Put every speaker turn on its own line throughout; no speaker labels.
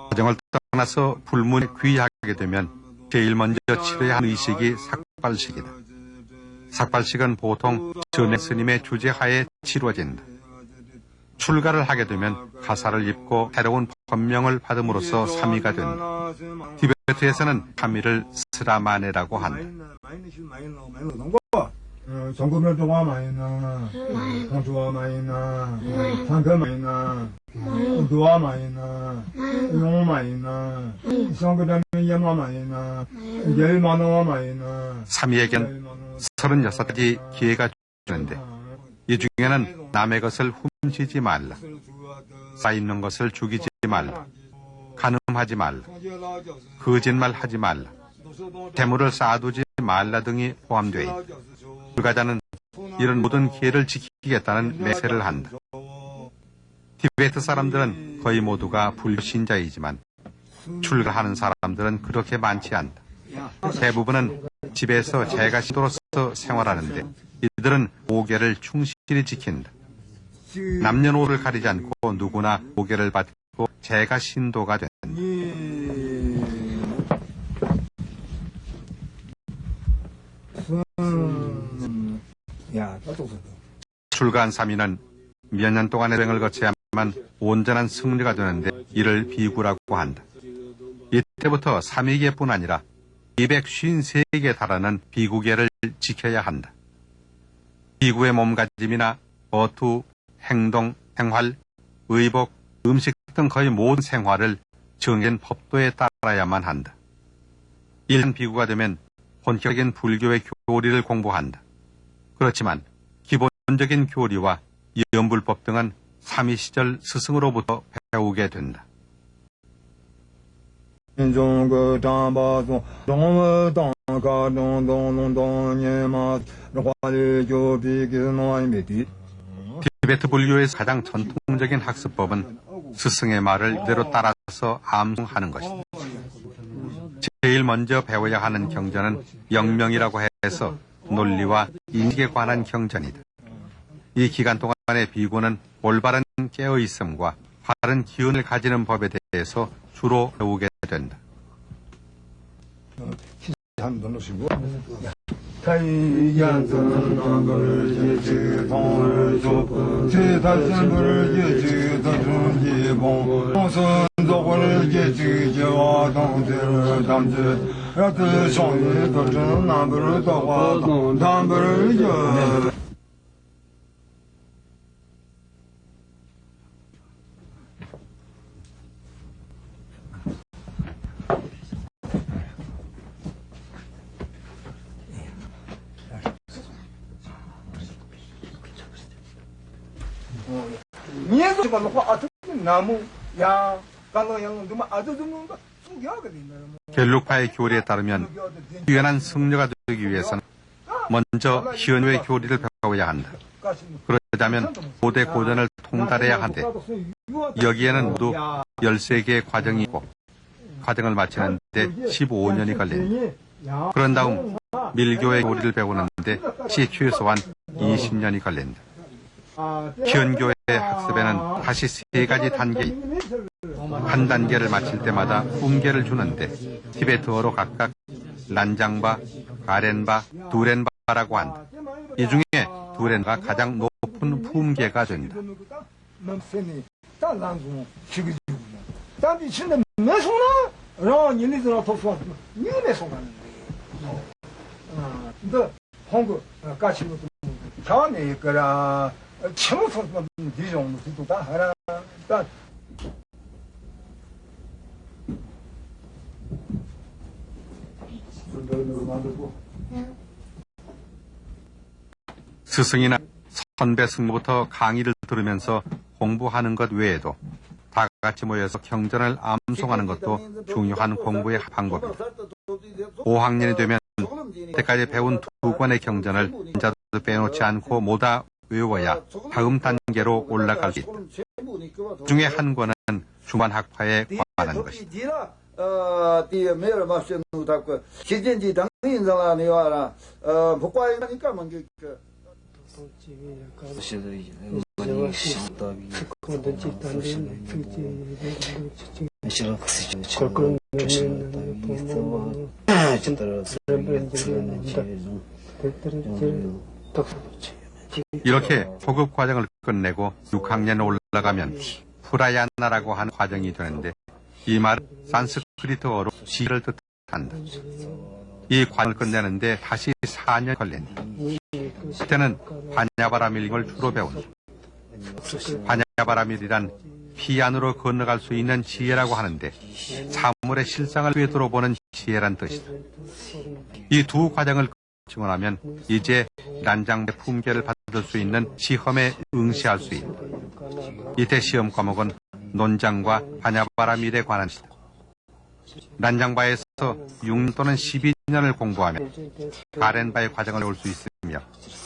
가정을 떠나서 불문에 귀하게 되면 제일 먼저 치러야 하는 의식이 삭발식이다. 삭발식은 보통 전해 스님의 주재하에 치루어진다. 출가를 하게 되면 가사를 입고 새로운 법명을 받음으로써 삼위가 된다. 티베트에서는 삼위를 스라마네라고 한다.
정금을 도와 마이나, 강주와 마이나, 상금 마이나, 도와 마이나, 용 마이나, 성그다음에 예마 마이나, 열만호와 마이나.
삼위에겐 36가지 기회가 주는데 이 중에는 남의 것을 훔치지 말라, 쌓이는 것을 죽이지 말라, 간음하지 말라, 거짓말하지 말라, 재물을 쌓아두지 말라 등이 포함되어 있다. 출가자는 이런 모든 기회를 지키겠다는 맹세를 한다. 티베트 사람들은 거의 모두가 불교 신자이지만 출가하는 사람들은 그렇게 많지 않다. 대부분은 집에서 제가 신도로서 생활하는데 이들은 5계를 충실히 지킨다. 남녀노소를 가리지 않고 누구나 5계를 받고 제가 신도가 된다. 출가한 삼위는 몇 년 동안의 여행을 거쳐야만 온전한 승려가 되는데 이를 비구라고 한다. 이때부터 삼위계뿐 아니라 253개에 달하는 비구계를 지켜야 한다. 비구의 몸가짐이나 어투, 행동, 생활, 의복, 음식 등 거의 모든 생활을 정해진 법도에 따라야만 한다. 일반 비구가 되면 본격적인 불교의 교리를 공부한다. 그렇지만 기본적인 교리와 염불법 등은 삼위 시절 스승으로부터 배우게 된다. 티베트 불교에서 가장 전통적인 학습법은 스승의 말을 그대로 따라서 암송하는 것이다. 제일 먼저 배워야 하는 경전은 영명이라고 해서 논리와 인식에 관한 경전이다. 이 기간 동안의 비구는 올바른 깨어있음과 바른 기운을 가지는 법에 대해서 주로 배우게 된다. 겔룩파의 교리에 따르면 뛰어난 승려가 되기 위해서는 먼저 현유의 교리를 배워야 한다. 그러자면 5대 고전을 통달해야 한데 여기에는 모두 13개의 과정이 있고 과정을 마치는데 15년이 걸린다. 그런 다음 밀교의 교리를 배우는데 최소한 20년이 걸린다. 현교의 학습에는 다시 3가지 단계 있다. 한 단계를 마칠 때마다 품계를 주는데 티베트어로 각각 란장바, 가렌바, 두렌바라고 한다. 이 중에 두렌바가 가장 높은 품계가 된다. 스승이나 선배 승부부터 강의를 들으면서 공부하는 것 외에도 다 같이 모여서 경전을 암송하는 것도 중요한 공부의 방법이다. 5학년이 되면 때까지 배운 2권의 경전을 인자도 빼놓지 않고 모두 외워야 다음 단계로 올라갈 수 있다. 그 중에 한 권은 중반학파에 관한 것이다. 이렇게 초급 과정을 끝내고 6학년 올라가면 프라야나라고 하는 과정이 되는데 이 말은 산스크리트어로 지혜를 뜻한다. 이 과정을 끝내는데 다시 4년 걸린다. 그때는 바냐바라밀링을 주로 배운다. 바냐바라밀이란 피안으로 건너갈 수 있는 지혜라고 하는데 사물의 실상을 되돌아보는 지혜란 뜻이다. 이 두 과정을 증언하면 이제 난장의 품계를 받을 수 있는 시험에 응시할 수 있다. 이때 시험 과목은 논장과 바냐바라밀에 관한 것이다. 난장바에서 6년 또는 12년을 공부하면 가렌바의 과정을 배울 수 있으며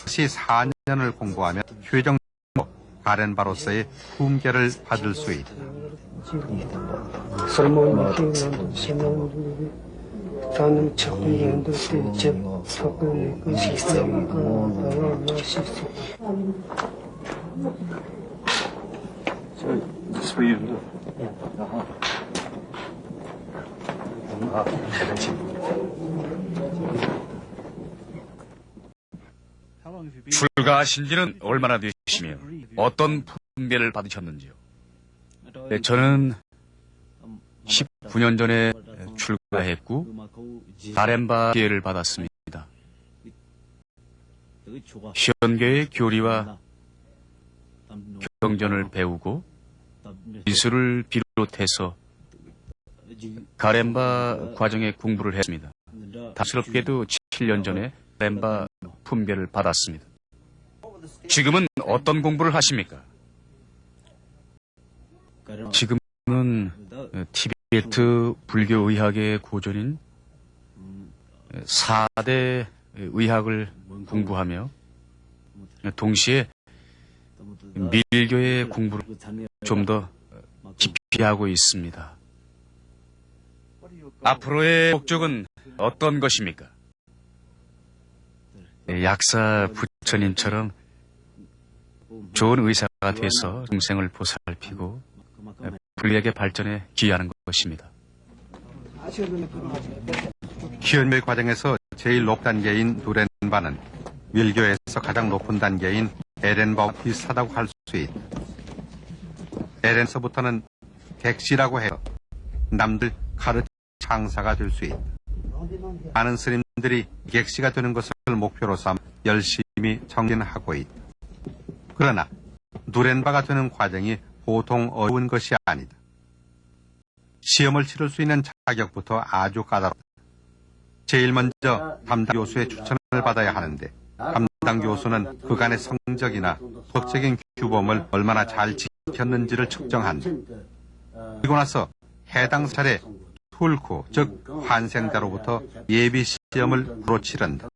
다시 4년을 공부하면 최종 가렌바로서의 품계를 받을 수 있다.
출가하신 지는 얼마나 되시며 어떤 품계를 받으셨는지요? 네, 저는 19년 전에 출가했고 가렌바 기회를 받았습니다. 현교의 교리와 경전을 배우고 미술을 비롯해서 가렌바 과정에 공부를 했습니다. 다스럽게도 7년 전에 가렌바 품계를 받았습니다. 지금은 어떤 공부를 하십니까? 지금은 티베트 불교 의학의 고전인 4대 의학을 공부하며 동시에 밀교의 공부를 좀 더 깊이 하고 있습니다. 앞으로의 목적은 어떤 것입니까? 약사 부처님처럼 좋은 의사가 돼서众생을 보살피고 불력의 발전에 기여하는 것입니다.
희연밀 과정에서 제일 높은 단계인 누렌바는 밀교에서 가장 높은 단계인 에렌바와 비슷하다고 할 수 있다. 에렌서부터는 객시라고 해서 남들 가르치는 창사가 될 수 있다. 많은 스님들이 객시가 되는 것을 목표로 삼아 열심히 정진하고 있다. 그러나 누렌바가 되는 과정이 보통 어려운 것이 아니다. 시험을 치를 수 있는 자격부터 아주 까다롭다. 제일 먼저 담당 교수의 추천을 받아야 하는데 담당 교수는 그간의 성적이나 도덕적인 규범을 얼마나 잘 지켰는지를 측정한다. 그리고 나서 해당 사례 툴쿠, 즉 환생자로부터 예비 시험을 부로 치른다.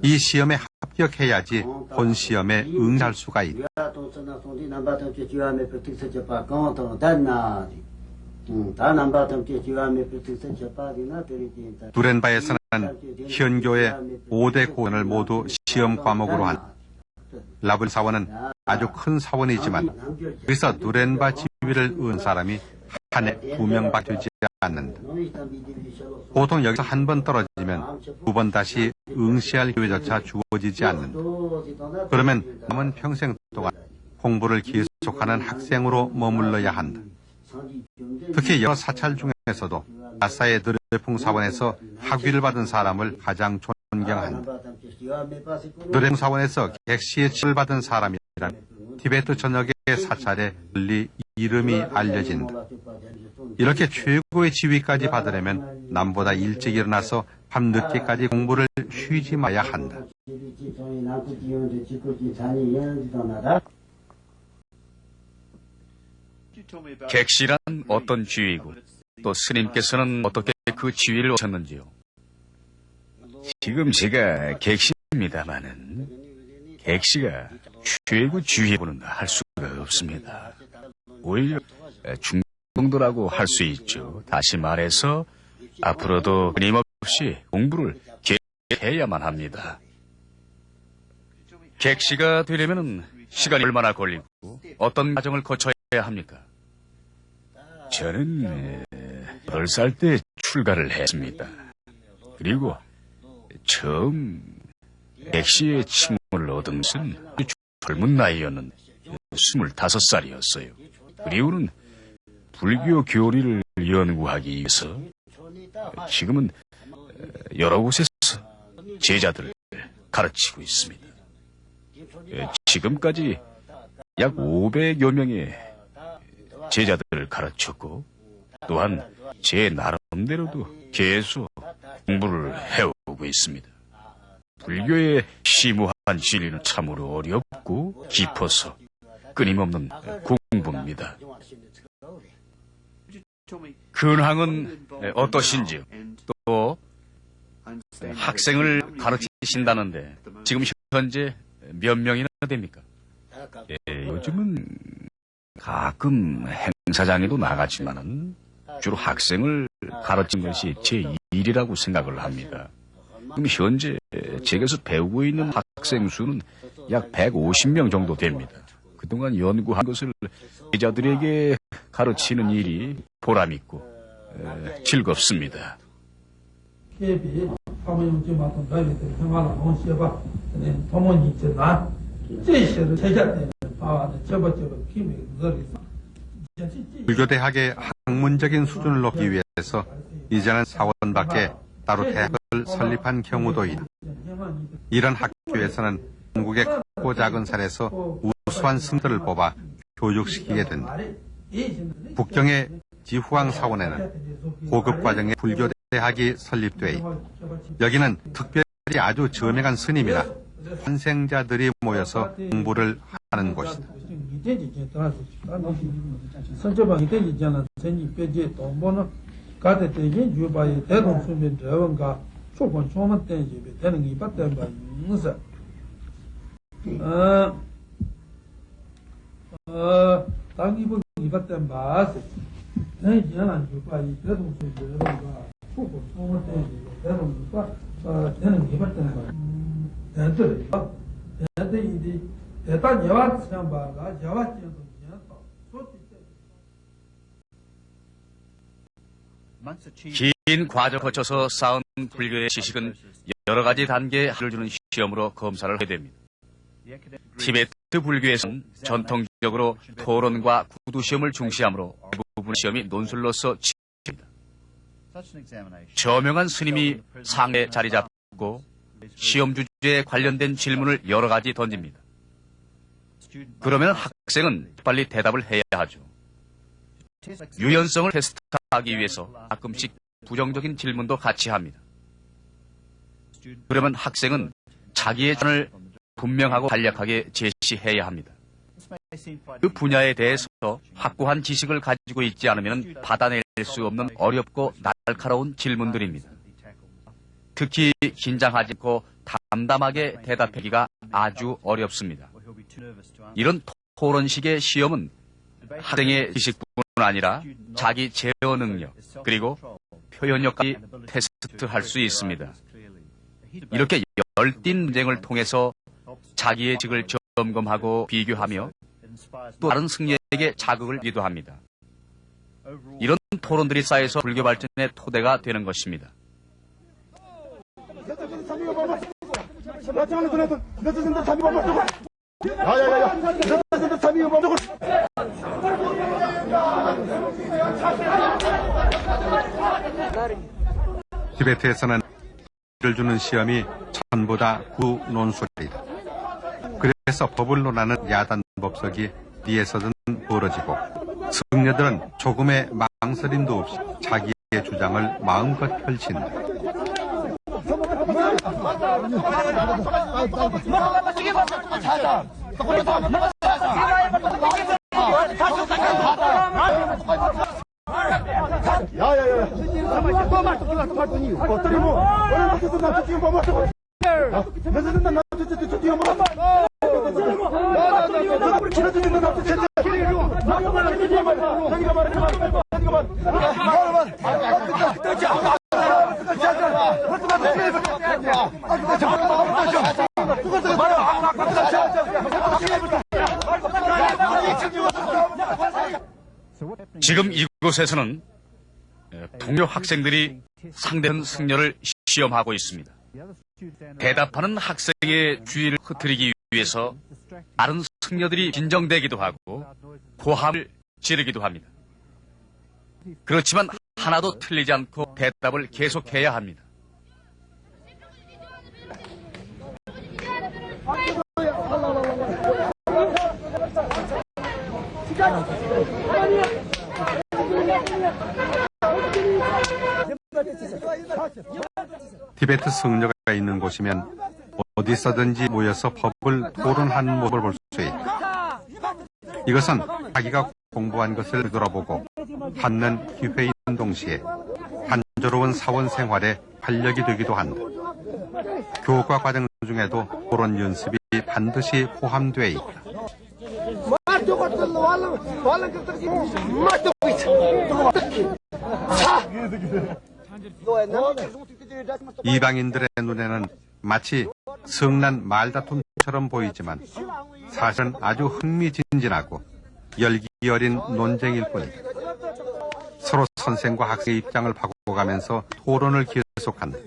이 시험에 합격해야지 본 시험에 응할 수가 있다. 누렌바에서는 현교의 5대 고원을 모두 시험 과목으로 한다. 라블 사원은 아주 큰 사원이지만 여기서 누렌바 지위를 얻은 사람이 한 해 2명밖에 되지 않는다. 보통 여기서 한 번 떨어지면 2번 다시 응시할 기회조차 주어지지 않는다. 그러면 남은 평생 동안 공부를 계속하는 학생으로 머물러야 한다. 특히 여러 사찰 중에서도 나사의 느레풍 사원에서 학위를 받은 사람을 가장 존경한다. 느레풍 사원에서 객시의 칠을 받은 사람이란 티베트 전역의 사찰에 널리 이름이 알려진다. 이렇게 최고의 지위까지 받으려면 남보다 일찍 일어나서 밤늦게까지 공부를 쉬지 마야 한다.
객시란 어떤 지위이고 또 스님께서는 어떻게 그 지위를 얻으셨는지요? 지금 제가 객시입니다마는 객시가 최고 지위라고는 할 수가 없습니다. 오히려 중등도라고 할 수 있죠. 다시 말해서 앞으로도 끊임없이 공부를 계속해야만 합니다. 객시가 되려면 시간이 얼마나 걸리고 어떤 과정을 거쳐야 합니까? 저는 8살 때 출가를 했습니다. 그리고 처음 백시의 칭호를 얻은 것은 아주 젊은 나이였는데 25살이었어요. 그리고는 불교 교리를 연구하기 위해서 지금은 여러 곳에서 제자들을 가르치고 있습니다. 지금까지 약 500여 명의 제자들을 가르쳤고 또한 제 나름대로도 계속 공부를 해오고 있습니다. 불교의 심오한 진리는 참으로 어렵고 깊어서 끊임없는 공부입니다. 근황은 어떠신지요? 또 학생을 가르치신다는데 지금 현재 몇 명이나 됩니까? 요즘은 가끔 행사장에도 나가지만은 주로 학생을 가르치는 것이 제 일이라고 생각을 합니다. 그럼 현재 제게서 배우고 있는 학생 수는 약 150명 정도 됩니다. 그동안 연구한 것을 제자들에게 가르치는 일이 보람있고 즐겁습니다.
불교대학의 학문적인 수준을 높이기 위해서 이제는 사원 밖에 따로 대학을 설립한 경우도 있다. 이런 학교에서는 전국의 크고 작은 산에서 우수한 승들을 뽑아 교육시키게 된다. 북경의 지후왕 사원에는 고급 과정의 불교대학이 설립돼 있다. 여기는 특별히 아주 저명한 스님이나 환생자들이 모여서 공부를 하는 곳이다.
긴 과정을 거쳐서 쌓은 불교의 지식은 여러 가지 단계에 를 주는 시험으로 검사를 하게 됩니다. 티베트 불교에서는 전통적으로 토론과 구두시험을 중시하므로 대부분 시험이 논술로서 치릅니다. 저명한 스님이 상에 자리 잡고 시험 주제에 관련된 질문을 여러 가지 던집니다. 그러면 학생은 빨리 대답을 해야 하죠. 유연성을 테스트하기 위해서 가끔씩 부정적인 질문도 같이 합니다. 그러면 학생은 자기의 전을 분명하고 간략하게 제시해야 합니다. 그 분야에 대해서 확고한 지식을 가지고 있지 않으면 받아낼 수 없는 어렵고 날카로운 질문들입니다. 특히 긴장하지 않고 담담하게 대답하기가 아주 어렵습니다. 이런 토론식의 시험은 학생의 지식뿐 아니라 자기 제어 능력 그리고 표현력까지 테스트할 수 있습니다. 이렇게 열띤 논쟁을 통해서 자기의 지식을 점검하고 비교하며 또 다른 승려에게 자극을 주기도 합니다. 이런 토론들이 쌓여서 불교 발전의 토대가 되는 것입니다.
티베트에서는 를 주는 시험이 전부 다 구논술이다. 그래서 법을 논하는 야단 법석이 어디에서든 벌어지고 승려들은 조금의 망설임도 없이 자기의 주장을 마음껏 펼친다.
지금 이곳에서는 동료 학생들이 상대편 승려를 시험하고 있습니다. 대답하는 학생의 주의를 흐트리기 위해서 다른 승려들이 긴장되기도 하고 고함을 지르기도 합니다. 그렇지만 하나도 틀리지 않고 대답을 계속해야 합니다.
티베트 승려가 있는 곳이면 어디서든지 모여서 법을 토론하는 모습을 볼 수 있다. 이것은 자기가 공부한 것을 되돌아보고 받는 기회인 동시에 단조로운 사원 생활에 활력이 되기도 한다. 교과 과정 중에도 토론 연습이 반드시 포함되어 있다. 이방인들의 눈에는 마치 성난 말다툼처럼 보이지만 사실은 아주 흥미진진하고 열기 어린 논쟁일 뿐이다. 서로 선생과 학생의 입장을 바꿔가면서 토론을 계속한다.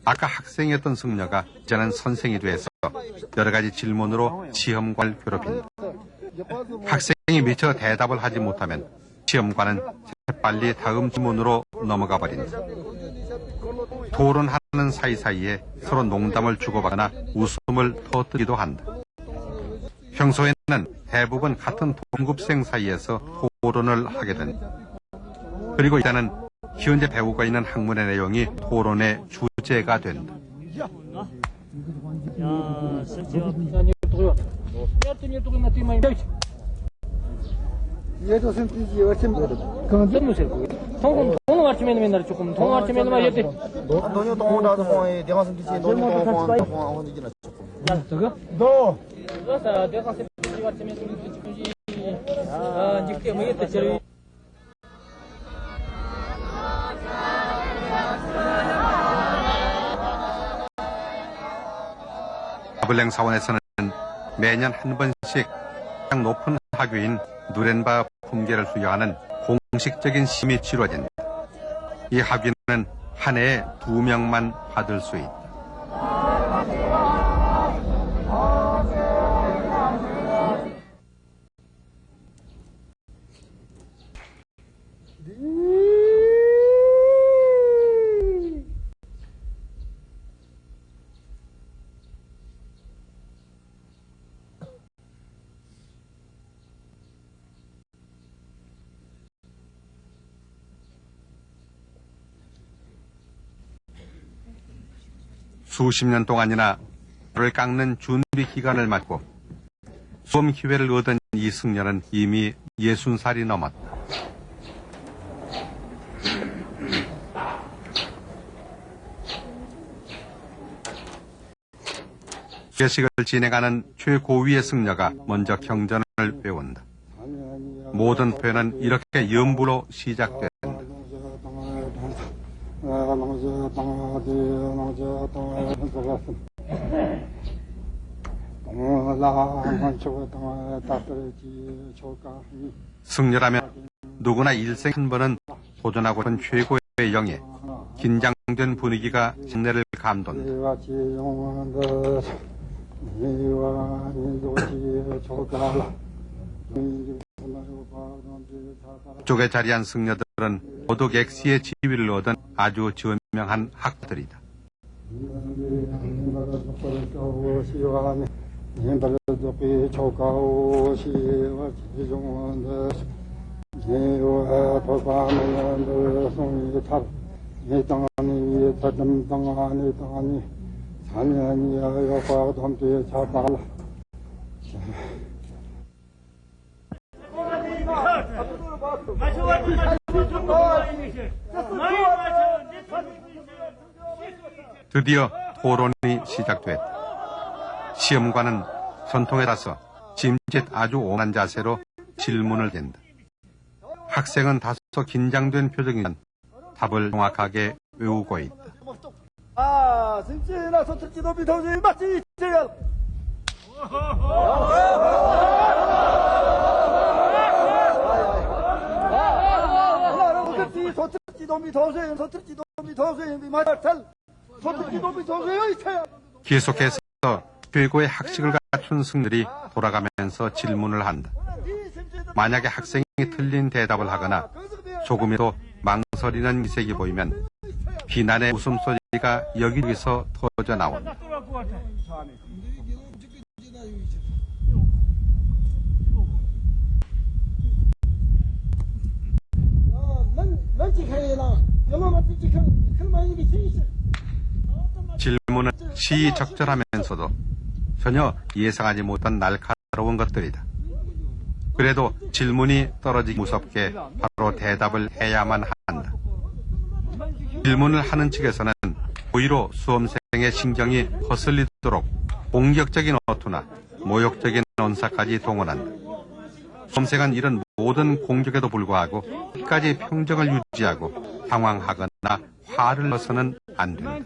아까 학생이었던 승려가 이제는 선생이 돼서 여러 가지 질문으로 시험관을 괴롭힌다. 학생이 미처 대답을 하지 못하면 시험관은 재빨리 다음 질문으로 넘어가 버린다. 토론하는 사이사이에 서로 농담을 주고받거나 웃음을 터뜨리기도 한다. 평소에는 대부분 같은 동급생 사이에서 토론을 하게 된다. 그리고 이제는 현재 배우고 있는 학문의 내용이 토론의 주제가 된다. 아블랭 사원에서는 매년 한 번씩 가장 높은 학위인 누렌바 품계를 수여하는 공식적인 시험이 치러진다. 이 학위는 한 해에 2명만 받을 수 있다. 수십 년 동안이나 를 깎는 준비 기간을 맞고 수험 기회를 얻은 이 승려는 이미 60살이 넘었다. 예식을 진행하는 최고위의 승려가 먼저 경전을 배운다. 모든 표현은 이렇게 염부로 시작된다. 승려라면 누구나 일생 한 번은 도전하고 싶은 최고의 영예, 긴장된 분위기가 장례를 감돈다. 쪽에 자리한 승려들은 모두 객시의 지위를 얻은 아주 저명한 학자들이다. 드디어 토론이 시작됐다. 시험관은 전통에 따라서 짐짓 아주 온한 자세로 질문을 댄다. 학생은 다소 긴장된 표정이지만 답을 정확하게 외우고 있다.
진짜나 서툴지도 비도지 맞지 제가.
계속해서 최고의 학식을 갖춘 승들이 돌아가면서 질문을 한다. 만약에 학생이 틀린 대답을 하거나 조금이라도 망설이는 미색이 보이면 비난의 웃음소리가 여기저기서 터져 나온다. 질문은 시의적절하면서도 전혀 예상하지 못한 날카로운 것들이다. 그래도 질문이 떨어지기 무섭게 바로 대답을 해야만 한다. 질문을 하는 측에서는 고의로 수험생의 신경이 거슬리도록 공격적인 어투나 모욕적인 언사까지 동원한다. 수험생은 이런 모든 공격에도 불구하고 끝까지 평정을 유지하고 당황하거나 화를 내서는 안 된다.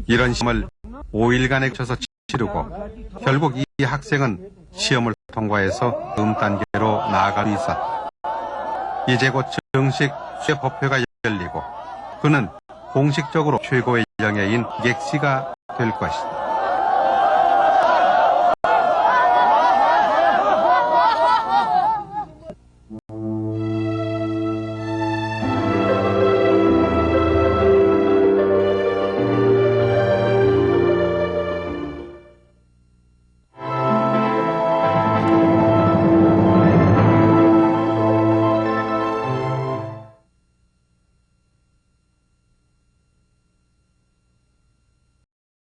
이런 시험을 5일간에 거쳐서 치르고 결국 이 학생은 시험을 통과해서 다음 단계로 나아갈 수 있었다. 이제 곧 정식 수료법회가 열리고 그는 공식적으로 최고의 영예인 객시가 될 것이다.